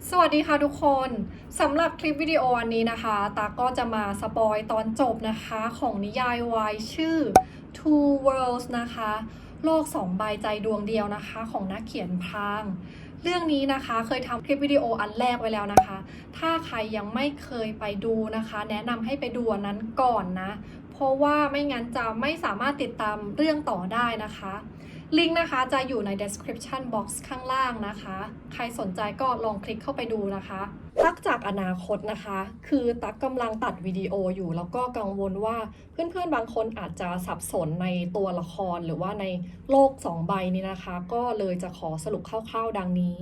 สวัสดีค่ะทุกคนสำหรับคลิปวิดีโออันนี้นะคะตาก็จะมาสปอยตอนจบนะคะของนิยายวายชื่อ Two Worlds นะคะโลกสองใบใจดวงเดียวนะคะของนักเขียนพรางเรื่องนี้นะคะเคยทำคลิปวิดีโออันแรกไว้แล้วนะคะถ้าใครยังไม่เคยไปดูนะคะแนะนำให้ไปดูอันนั้นก่อนนะเพราะว่าไม่งั้นจะไม่สามารถติดตามเรื่องต่อได้นะคะลิงก์นะคะจะอยู่ใน description box ข้างล่างนะคะใครสนใจก็ลองคลิกเข้าไปดูนะคะตักจากอนาคตนะคะคือตักกำลังตัดวิดีโออยู่แล้วก็กังวลว่าเพื่อนๆบางคนอาจจะสับสนในตัวละครหรือว่าในโลก2ใบนี้นะคะก็เลยจะขอสรุปคร่าวๆดังนี้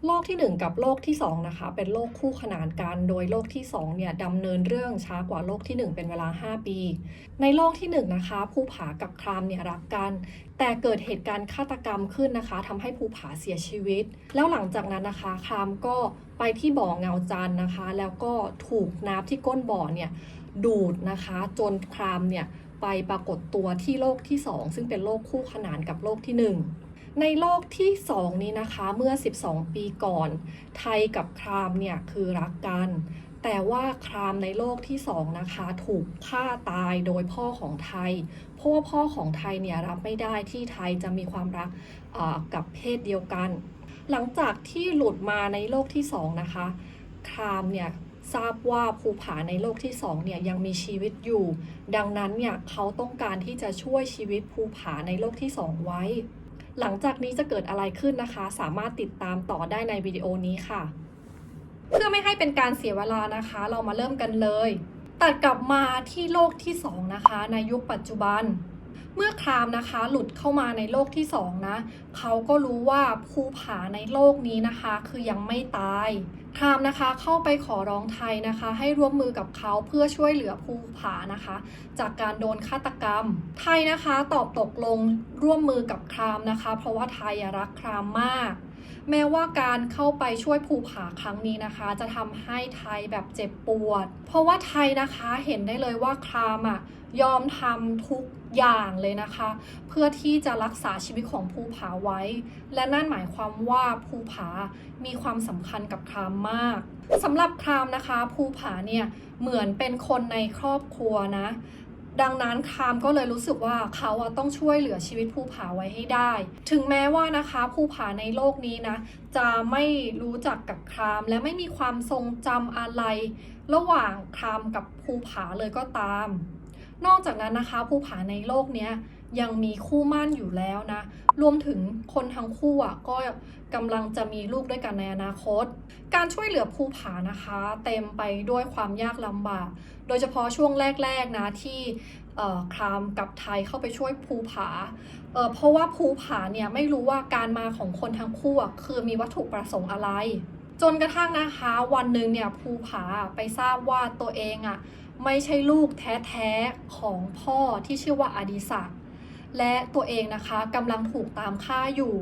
โลกที่1กับโลกที่2นะคะเป็นโลกคู่ขนานกันโดยโลกที่2เนี่ยดำเนินเรื่องช้ากว่าโลกที่1เป็นเวลา5ปีในโลกที่1นะคะภูผากับครามเนี่ยรักกันแต่เกิดเหตุการณ์ฆาตกรรมขึ้นนะคะทำให้ภูผาเสียชีวิตแล้วหลังจากนั้นนะคะครามก็ไปที่บ่อเงาจันทร์นะคะแล้วก็ถูกน้ำที่ก้นบ่อเนี่ยดูดนะคะจนครามเนี่ยไปปรากฏตัวที่โลกที่2ซึ่งเป็นโลกคู่ขนานกับโลกที่1ในโลกที่2นี้นะคะเมื่อ12ปีก่อนไทยกับครามเนี่ยคือรักกันแต่ว่าครามในโลกที่2นะคะถูกฆ่าตายโดยพ่อของไทยเพราะว่าพ่อของไทยเนี่ยรับไม่ได้ที่ไทยจะมีความรักกับเพศเดียวกันหลังจากที่หลุดมาในโลกที่2นะคะครามเนี่ยทราบว่าภูผาในโลกที่2เนี่ยยังมีชีวิตอยู่ดังนั้นเนี่ยเขาต้องการที่จะช่วยชีวิตภูผาในโลกที่2ไว้หลังจากนี้จะเกิดอะไรขึ้นนะคะสามารถติดตามต่อได้ในวิดีโอนี้ค่ะเพื่อไม่ให้เป็นการเสียเวลานะคะเรามาเริ่มกันเลยตัดกลับมาที่โลกที่2นะคะในยุคปัจจุบันเมื่อครามนะคะหลุดเข้ามาในโลกที่2นะเขาก็รู้ว่าภูผาในโลกนี้นะคะคือยังไม่ตายครามนะคะเข้าไปขอร้องไทยนะคะให้ร่วมมือกับเขาเพื่อช่วยเหลือภูผานะคะจากการโดนฆาตกรรมไทยนะคะตอบตกลงร่วมมือกับครามนะคะเพราะว่าไทยรักครามมากแม้ว่าการเข้าไปช่วยภูผาครั้งนี้นะคะจะทำให้ไทยแบบเจ็บปวดเพราะว่าไทยนะคะเห็นได้เลยว่าครามยอมทำทุกอย่างเลยนะคะเพื่อที่จะรักษาชีวิตของภูผาไว้และนั่นหมายความว่าภูผามีความสำคัญกับครามมากสำหรับครามนะคะภูผาเนี่ยเหมือนเป็นคนในครอบครัวนะดังนั้นครามก็เลยรู้สึกว่าเขาต้องช่วยเหลือชีวิตภูผาไว้ให้ได้ถึงแม้ว่านะคะภูผาในโลกนี้นะจะไม่รู้จักกับครามและไม่มีความทรงจำอะไรระหว่างครามกับภูผาเลยก็ตามนอกจากนั้นนะคะภูผาในโลกนี้ยังมีคู่หมั่นอยู่แล้วนะรวมถึงคนทั้งคู่ก็กำลังจะมีลูกด้วยกันในอนาคตการช่วยเหลือภูผานะคะเต็มไปด้วยความยากลำบากโดยเฉพาะช่วงแรกๆนะที่ครามกับไทยเข้าไปช่วยภูผาเพราะว่าภูผาเนี่ยไม่รู้ว่าการมาของคนทั้งคู่คือมีวัตถุประสงค์อะไรจนกระทั่งนะคะวันหนึ่งเนี่ยภูผาไปทราบว่าตัวเองไม่ใช่ลูกแท้ๆของพ่อที่ชื่อว่าอดิศักดิ์และตัวเองนะคะกำลังถูกตามฆ่าอยู่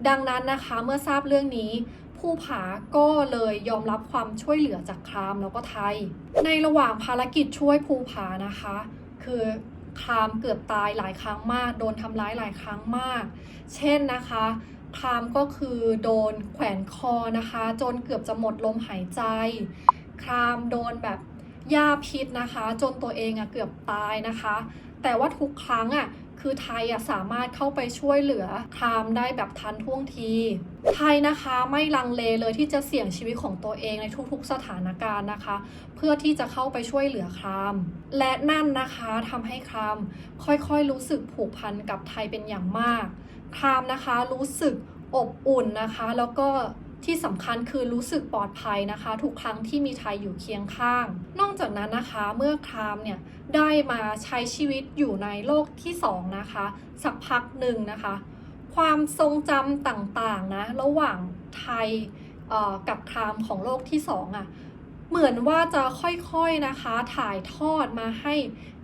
ดังนั้นนะคะเมื่อทราบเรื่องนี้ภูผาก็เลยยอมรับความช่วยเหลือจากครามแล้วก็ไทยในระหว่างภารกิจช่วยภูผานะคะคือครามเกือบตายหลายครั้งมากโดนทำร้ายหลายครั้งมากเช่นนะคะครามก็คือโดนแขวนคอนะคะจนเกือบจะหมดลมหายใจครามโดนแบบยาพิษนะคะจนตัวเองเกือบตายนะคะแต่ว่าทุกครั้งคือไทยสามารถเข้าไปช่วยเหลือครามได้แบบทันท่วงทีไทยนะคะไม่ลังเลเลยที่จะเสี่ยงชีวิตของตัวเองในทุกๆสถานการณ์นะคะเพื่อที่จะเข้าไปช่วยเหลือครามและนั่นนะคะทำให้ครามค่อยๆรู้สึกผูกพันกับไทยเป็นอย่างมากครามนะคะรู้สึกอบอุ่นนะคะแล้วก็ที่สำคัญคือรู้สึกปลอดภัยนะคะทุกครั้งที่มีไทยอยู่เคียงข้างนอกจากนั้นนะคะเมื่อครามเนี่ยได้มาใช้ชีวิตอยู่ในโลกที่2นะคะสักพักหนึ่งนะคะความทรงจำต่างๆนะระหว่างไทยกับครามของโลกที่2เหมือนว่าจะค่อยๆนะคะถ่ายทอดมาให้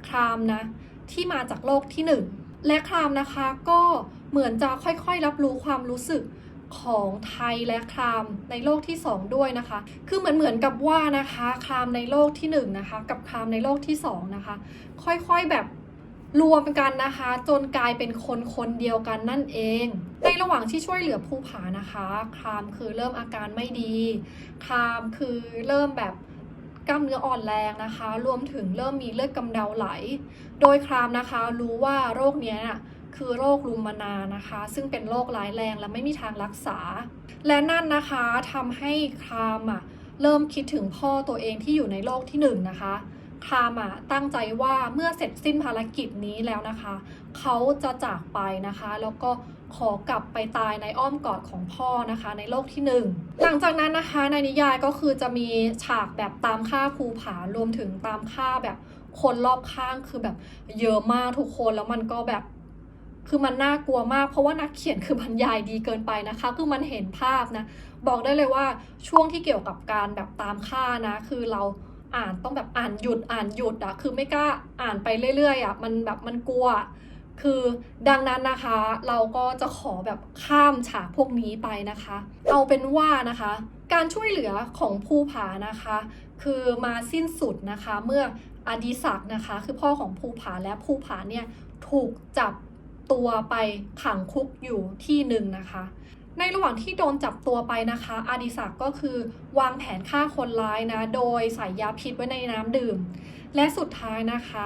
ครามนะที่มาจากโลกที่1และครามนะคะก็เหมือนจะค่อยๆรับรู้ความรู้สึกของไทยและครามในโลกที่2ด้วยนะคะคือเหมือนกับว่านะคะครามในโลกที่1นะคะกับครามในโลกที่2นะคะค่อยๆแบบ รวมกันนะคะจนกลายเป็นคนคนเดียวกันนั่นเองในระหว่างที่ช่วยเหลือภูผานะคะครามคือเริ่มอาการไม่ดีครามคือเริ่มแบบกล้ามเนื้ออ่อนแรงนะคะรวมถึงเริ่มมีเลือดกำเดาไหลโดยครามนะคะรู้ว่าโรคนี้คือโรครุมานานะคะซึ่งเป็นโรคร้ายแรงและไม่มีทางรักษาและนั่นนะคะทำให้ครามเริ่มคิดถึงพ่อตัวเองที่อยู่ในโลกที่1นะคะครามตั้งใจว่าเมื่อเสร็จสิ้นภารกิจนี้แล้วนะคะเขาจะจากไปนะคะแล้วก็ขอกลับไปตายในอ้อมกอดของพ่อนะคะในโลกที่1หลังจากนั้นนะคะในนิยายก็คือจะมีฉากแบบตามฆ่าภูผารวมถึงตามฆ่าแบบคนรอบข้างคือแบบเยอะมากทุกคนแล้วมันก็แบบคือมันน่ากลัวมากเพราะว่านักเขียนคือบรรยายดีเกินไปนะคะคือมันเห็นภาพนะบอกได้เลยว่าช่วงที่เกี่ยวกับการแบบตามฆ่านะคือเราอ่านต้องแบบอ่านหยุดคือไม่กล้าอ่านไปเรื่อยๆมันแบบมันกลัวคือดังนั้นนะคะเราก็จะขอแบบข้ามฉากพวกนี้ไปนะคะเอาเป็นว่านะคะการช่วยเหลือของภูผานะคะคือมาสิ้นสุดนะคะเมื่ออดิศักดิ์นะคะคือพ่อของภูผาและภูผาเนี่ยถูกจับตัวไปขังคุกอยู่ที่หนึ่งนะคะในระหว่างที่โดนจับตัวไปนะคะอดิศักดิ์ก็คือวางแผนฆ่าคนร้ายนะโดยใส่ยาพิษไว้ในน้ำดื่มและสุดท้ายนะคะ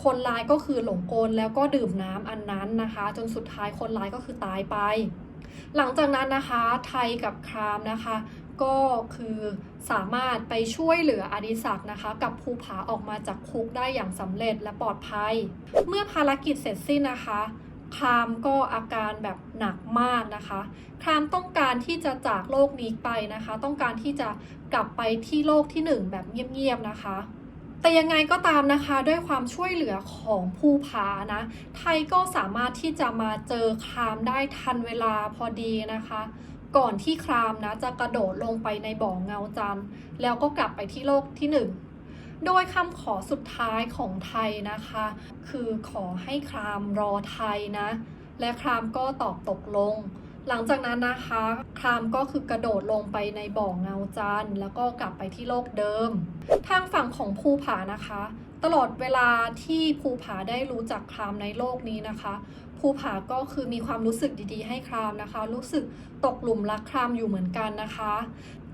คนร้ายก็คือหลงกลแล้วก็ดื่มน้ำอันนั้นนะคะจนสุดท้ายคนร้ายก็คือตายไปหลังจากนั้นนะคะไทยกับครามนะคะก็คือสามารถไปช่วยเหลืออดิศักดิ์นะคะกับภูผาออกมาจากคุกได้อย่างสำเร็จและปลอดภัยเมื่อภารกิจเสร็จสิ้นนะคะครามก็อาการแบบหนักมากนะคะครามต้องการที่จะจากโลกนี้ไปนะคะต้องการที่จะกลับไปที่โลกที่1แบบเงียบๆนะคะแต่ยังไงก็ตามนะคะด้วยความช่วยเหลือของภูผานะไทยก็สามารถที่จะมาเจอครามได้ทันเวลาพอดีนะคะก่อนที่ครามนะจะกระโดดลงไปในบ่อเงาจันทร์แล้วก็กลับไปที่โลกที่1โดยคำขอสุดท้ายของไทยนะคะคือขอให้ครามรอไทยนะและครามก็ตอบตกลงหลังจากนั้นนะคะครามก็คือกระโดดลงไปในบ่อเงาจันทร์แล้วก็กลับไปที่โลกเดิมทางฝั่งของภูผานะคะตลอดเวลาที่ภูผาได้รู้จักครามในโลกนี้นะคะภูผาก็คือมีความรู้สึกดีๆให้ครามนะคะรู้สึกตกหลุมรักครามอยู่เหมือนกันนะคะ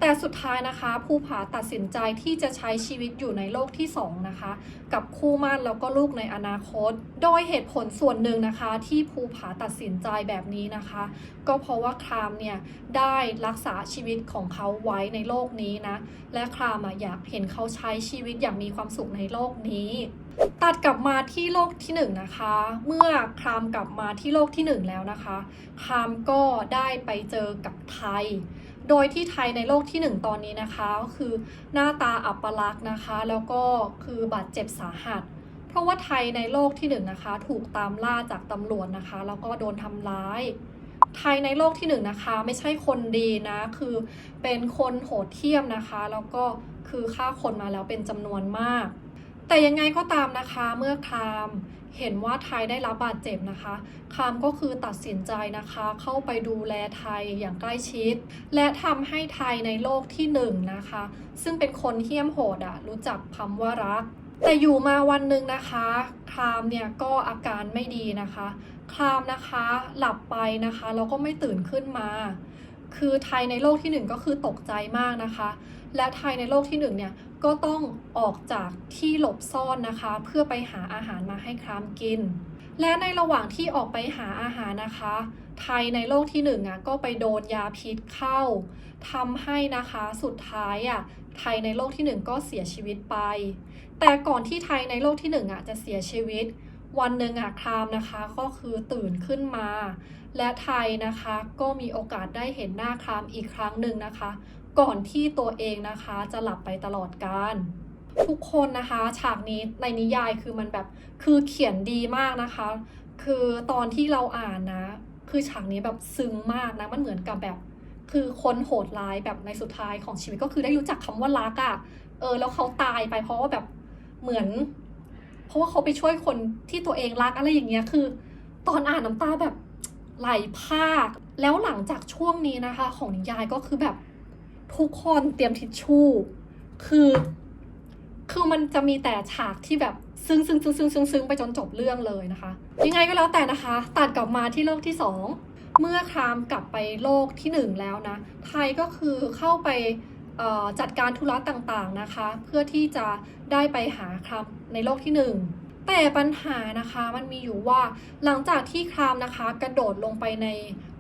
แต่สุดท้ายนะคะภูผาตัดสินใจที่จะใช้ชีวิตอยู่ในโลกที่2นะคะกับคู่หมั่นแล้วก็ลูกในอนาคตโดยเหตุผลส่วนหนึ่งนะคะที่ภูผาตัดสินใจแบบนี้นะคะก็เพราะว่าครามเนี่ยได้รักษาชีวิตของเขาไว้ในโลกนี้นะและครามอยากเห็นเขาใช้ชีวิตอย่างมีความสุขในโลกนี้ตัดกลับมาที่โลกที่1นะคะเมื่อครามกลับมาที่โลกที่1แล้วนะคะครามก็ได้ไปเจอกับไทยโดยที่ไทยในโลกที่1ตอนนี้นะคะก็คือหน้าตาอัปลักษณ์นะคะแล้วก็คือบาดเจ็บสาหัสเพราะว่าไทยในโลกที่1นะคะถูกตามล่าจากตำรวจนะคะแล้วก็โดนทำร้ายไทยในโลกที่1นะคะไม่ใช่คนดีนะคือเป็นคนโหดเหี้ยมนะคะแล้วก็คือฆ่าคนมาแล้วเป็นจำนวนมากแต่ยังไงก็ตามนะคะเมื่อครามเห็นว่าไทยได้รับบาดเจ็บนะคะครามก็คือตัดสินใจนะคะเข้าไปดูแลไทยอย่างใกล้ชิดและทำให้ไทยในโลกที่1นะคะซึ่งเป็นคนเหี้ยมโหดรู้จักคำว่ารักแต่อยู่มาวันหนึ่งนะคะครามเนี่ยก็อาการไม่ดีนะคะครามนะคะหลับไปนะคะแล้วก็ไม่ตื่นขึ้นมาคือไทยในโลกที่1ก็คือตกใจมากนะคะและไทยในโลกที่1เนี่ยก็ต้องออกจากที่หลบซ่อนนะคะเพื่อไปหาอาหารมาให้ครามกินและในระหว่างที่ออกไปหาอาหารนะคะไทยในโลกที่1ก็ไปโดนยาพิษเข้าทำให้นะคะสุดท้ายไทยในโลกที่1ก็เสียชีวิตไปแต่ก่อนที่ไทยในโลกที่1จะเสียชีวิตวันหนึ่งครามนะคะก็คือตื่นขึ้นมาและไทยนะคะก็มีโอกาสได้เห็นหน้าครามอีกครั้งหนึ่งนะคะก่อนที่ตัวเองนะคะจะหลับไปตลอดกาลทุกคนนะคะฉากนี้ในนิยายคือมันแบบคือเขียนดีมากนะคะคือตอนที่เราอ่านนะคือฉากนี้แบบซึ้งมากนะมันเหมือนกับแบบคือคนโหดร้ายแบบในสุดท้ายของชีวิตก็คือได้รู้จักคำว่ารักแล้วเขาตายไปเพราะว่าแบบเหมือนเพราะว่าเขาไปช่วยคนที่ตัวเองรักอะไรอย่างเงี้ยคือตอนอ่านน้ำตาแบบไหลพรากแล้วหลังจากช่วงนี้นะคะของนิยายก็คือแบบทุกคนเตรียมทิชชู่คือมันจะมีแต่ฉากที่แบบ ซึ้งไปจนจบเรื่องเลยนะคะยังไงก็แล้วแต่นะคะตัดกลับมาที่โลกที่2เมื่อครามกลับไปโลกที่1แล้วนะไทยก็คือเข้าไปจัดการธุระต่างๆนะคะเพื่อที่จะได้ไปหาครามในโลกที่1แต่ปัญหานะคะมันมีอยู่ว่าหลังจากที่ครามนะคะกระโดดลงไปใน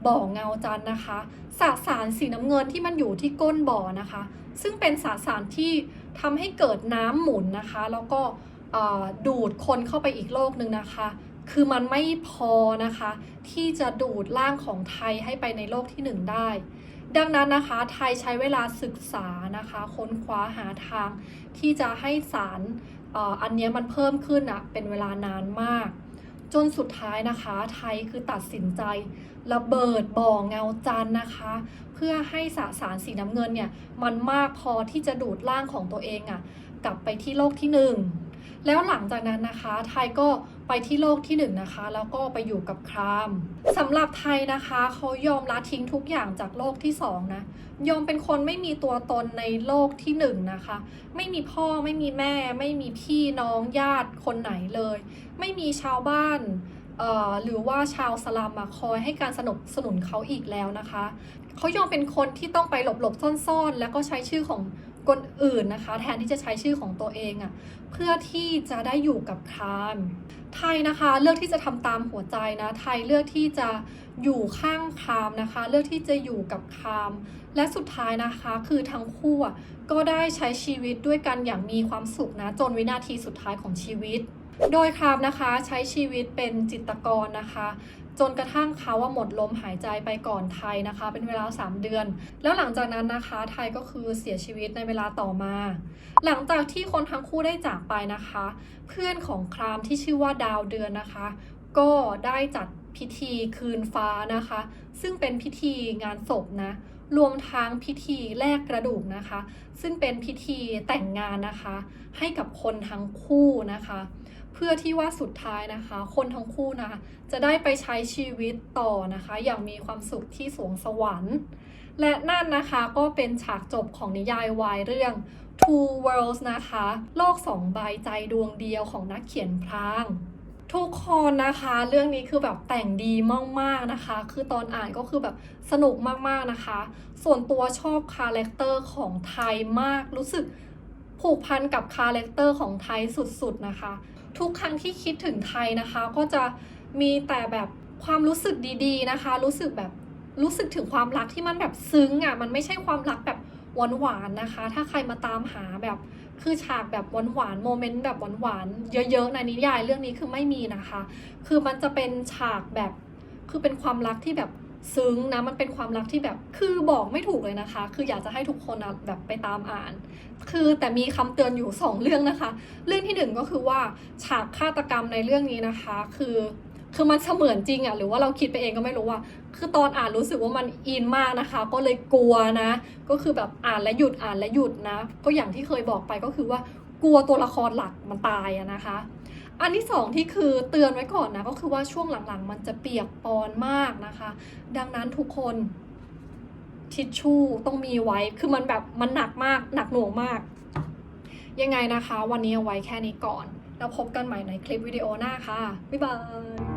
บ่อเงาจันทร์นะคะสสารสีน้ำเงินที่มันอยู่ที่ก้นบ่อนะคะซึ่งเป็นสสารที่ทำให้เกิดน้ำหมุนนะคะแล้วก็ดูดคนเข้าไปอีกโลกหนึ่งนะคะคือมันไม่พอนะคะที่จะดูดร่างของไทยให้ไปในโลกที่1ได้ดังนั้นนะคะไทยใช้เวลาศึกษานะคะค้นคว้าหาทางที่จะให้สารอันนี้มันเพิ่มขึ้นเป็นเวลานานมากจนสุดท้ายนะคะไทยคือตัดสินใจระเบิดบ่อเงาจันทร์นะคะเพื่อให้สสารสีน้ำเงินเนี่ยมันมากพอที่จะดูดร่างของตัวเองกลับไปที่โลกที่1แล้วหลังจากนั้นนะคะไทยก็ไปที่โลกที่1นะคะแล้วก็ไปอยู่กับครามสำหรับไทยนะคะเขายอมละทิ้งทุกอย่างจากโลกที่2นะยอมเป็นคนไม่มีตัวตนในโลกที่1นะคะไม่มีพ่อไม่มีแม่ไม่มีพี่น้องญาติคนไหนเลยไม่มีชาวบ้านหรือว่าชาวสลัมคอยให้การสนับสนุนเขาอีกแล้วนะคะเขายอมเป็นคนที่ต้องไปหลบซ่อนแล้วก็ใช้ชื่อของคนอื่นนะคะแทนที่จะใช้ชื่อของตัวเองเพื่อที่จะได้อยู่กับครามไทยนะคะเลือกที่จะทำตามหัวใจนะไทยเลือกที่จะอยู่ข้างครามนะคะเลือกที่จะอยู่กับครามและสุดท้ายนะคะคือทั้งคู่ก็ได้ใช้ชีวิตด้วยกันอย่างมีความสุขนะจนวินาทีสุดท้ายของชีวิตโดยครามนะคะใช้ชีวิตเป็นจิตรกรนะคะจนกระทั่งเขาหมดลมหายใจไปก่อนไทยนะคะเป็นเวลา3 เดือนแล้วหลังจากนั้นนะคะไทยก็คือเสียชีวิตในเวลาต่อมาหลังจากที่คนทั้งคู่ได้จากไปนะคะเพื่อนของครามที่ชื่อว่าดาวเดือนนะคะก็ได้จัดพิธีคืนฟ้านะคะซึ่งเป็นพิธีงานศพนะรวมทั้งพิธีแลกกระดูกนะคะซึ่งเป็นพิธีแต่งงานนะคะให้กับคนทั้งคู่นะคะเพื่อที่ว่าสุดท้ายนะคะคนทั้งคู่นะจะได้ไปใช้ชีวิตต่อนะคะอย่างมีความสุขที่สวงสวรรค์และนั่นนะคะก็เป็นฉากจบของนิยายวายเรื่อง Two Worlds นะคะโลก2 ใบใจดวงเดียวของนักเขียนพรางทุกคนนะคะเรื่องนี้คือแบบแต่งดีมากๆนะคะคือตอนอ่านก็คือแบบสนุกมากๆนะคะส่วนตัวชอบคาแรคเตอร์ของไทยมากรู้สึกผูกพันกับคาแรคเตอร์ของไทยสุดๆนะคะทุกครั้งที่คิดถึงไทยนะคะก็จะมีแต่แบบความรู้สึกดีๆนะคะรู้สึกถึงความรักที่มันแบบซึ้งมันไม่ใช่ความรักแบบหวานๆนะคะถ้าใครมาตามหาแบบคือฉากแบบหวานๆโมเมนต์แบบหวานๆเยอะๆในนิยายเรื่องนี้คือไม่มีนะคะคือมันจะเป็นฉากแบบคือเป็นความรักที่แบบซึ้งนะมันเป็นความรักที่แบบคือบอกไม่ถูกเลยนะคะคืออยากจะให้ทุกคนแบบไปตามอ่านคือแต่มีคำเตือนอยู่2 เรื่องนะคะเรื่องที่1ก็คือว่าฉากฆาตกรรมในเรื่องนี้นะคะคือมันเสมือนจริงหรือว่าเราคิดไปเองก็ไม่รู้ว่าคือตอนอ่านรู้สึกว่ามันอินมากนะคะก็เลยกลัวนะก็คือแบบอ่านและหยุดอ่านและหยุดนะก็อย่างที่เคยบอกไปก็คือว่ากลัวตัวละครหลักมันตายนะคะอันที่2ที่คือเตือนไว้ก่อนนะก็คือว่าช่วงหลังๆมันจะเปียกปอนมากนะคะดังนั้นทุกคนทิชชู่ต้องมีไว้คือมันแบบมันหนักมากหนักหน่วงมากยังไงนะคะวันนี้เอาไว้แค่นี้ก่อนแล้วพบกันใหม่ในคลิปวิดีโอหน้าค่ะบ๊ายบาย